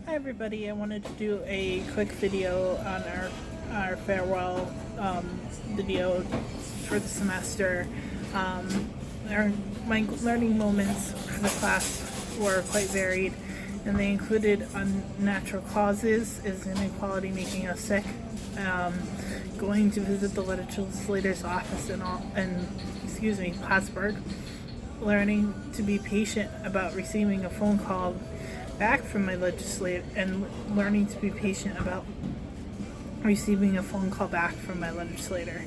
Hi everybody, I wanted to do a quick video on our farewell video for the semester. My learning moments for the class were quite varied, and they included unnatural causes, is inequality making us sick, going to visit the legislator's office in Plattsburgh, learning to be patient about receiving a phone call back from my legislator, and learning to be patient about receiving a phone call back from my legislator.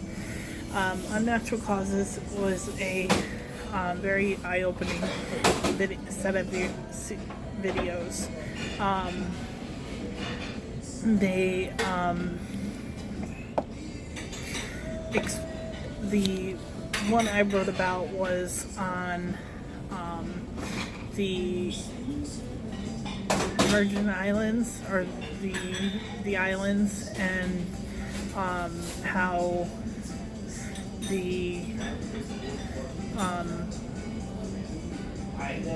Unnatural Causes was a very eye-opening set of videos. The one I wrote about was on the Virgin Islands, or the islands, and how the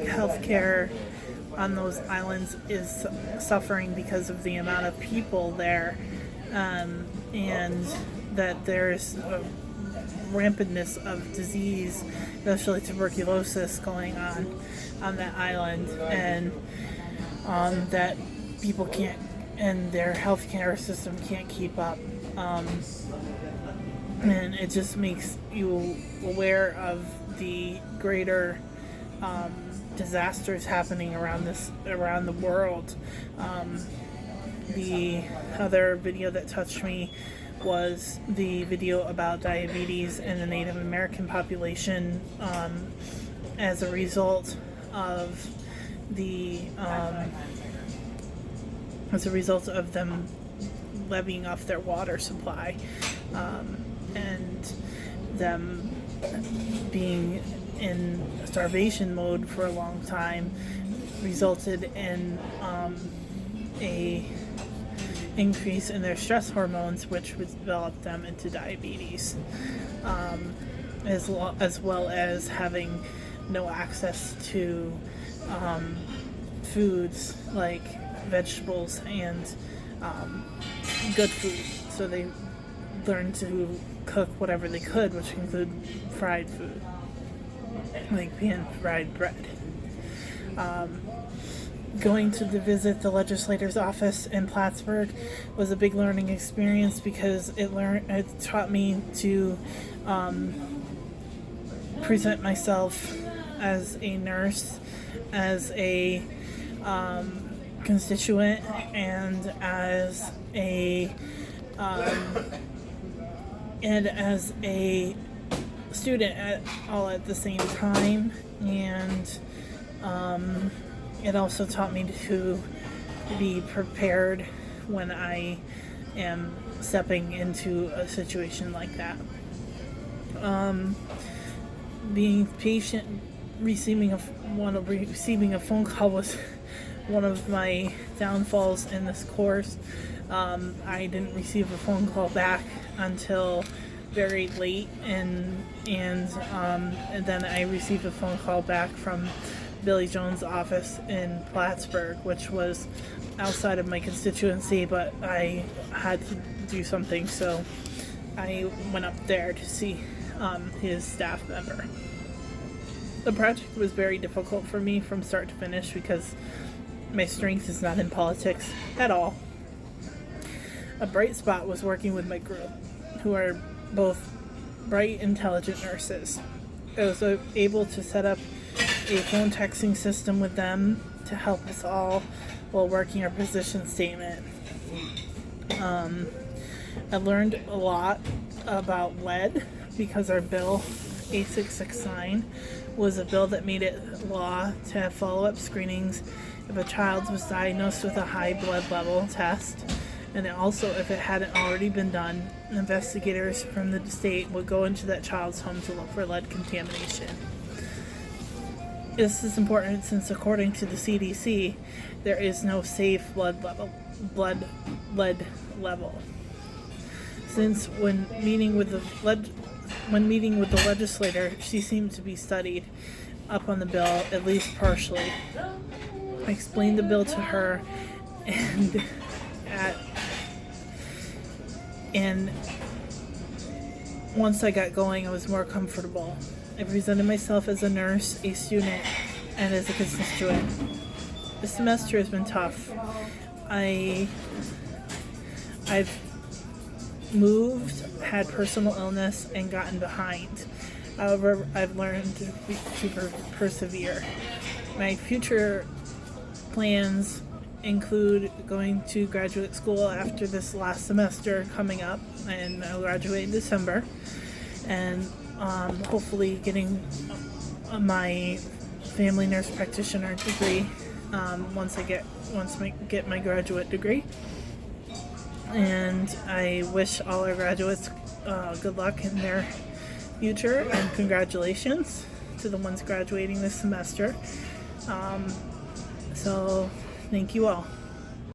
healthcare on those islands is suffering because of the amount of people there, and that there's a rampantness of disease, especially tuberculosis, going on that island, and that people can't, and their healthcare system can't keep up, and it just makes you aware of the greater disasters happening around the world. The other video that touched me was the video about diabetes in the Native American population, as a result of them levying off their water supply, and them being in starvation mode for a long time, resulted in a increase in their stress hormones, which would develop them into diabetes, as well as having no access to foods like vegetables and good food. So they learned to cook whatever they could, which include fried food, like pan-fried bread. Going to visit the legislator's office in Plattsburgh was a big learning experience, because it taught me to present myself as a nurse, as a constituent, and as a student all at the same time. And it also taught me to be prepared when I am stepping into a situation like that. Being patient, receiving a phone call was one of my downfalls in this course. I didn't receive a phone call back until very late, and then I received a phone call back from Billy Jones' office in Plattsburgh, which was outside of my constituency, but I had to do something, so I went up there to see his staff member. The project was very difficult for me from start to finish, because my strength is not in politics at all. A bright spot was working with my group, who are both bright, intelligent nurses. I was able to set up a phone texting system with them to help us all while working our position statement. I learned a lot about lead, because our bill A669 was a bill that made it law to have follow-up screenings if a child was diagnosed with a high blood level test. And also, if it hadn't already been done, investigators from the state would go into that child's home to look for lead contamination. This is important since, according to the CDC, there is no safe lead level. Since when meeting with the legislator, she seemed to be studied up on the bill, at least partially. I explained the bill to her, and and once I got going, I was more comfortable. I presented myself as a nurse, a student, and as a constituent. This semester has been tough. I've moved, had personal illness, and gotten behind. However, I've learned to persevere. My future plans include going to graduate school after this last semester coming up, and I'll graduate in December, and hopefully getting my family nurse practitioner degree once I get my graduate degree. And I wish all our graduates good luck in their future, and congratulations to the ones graduating this semester. So thank you all.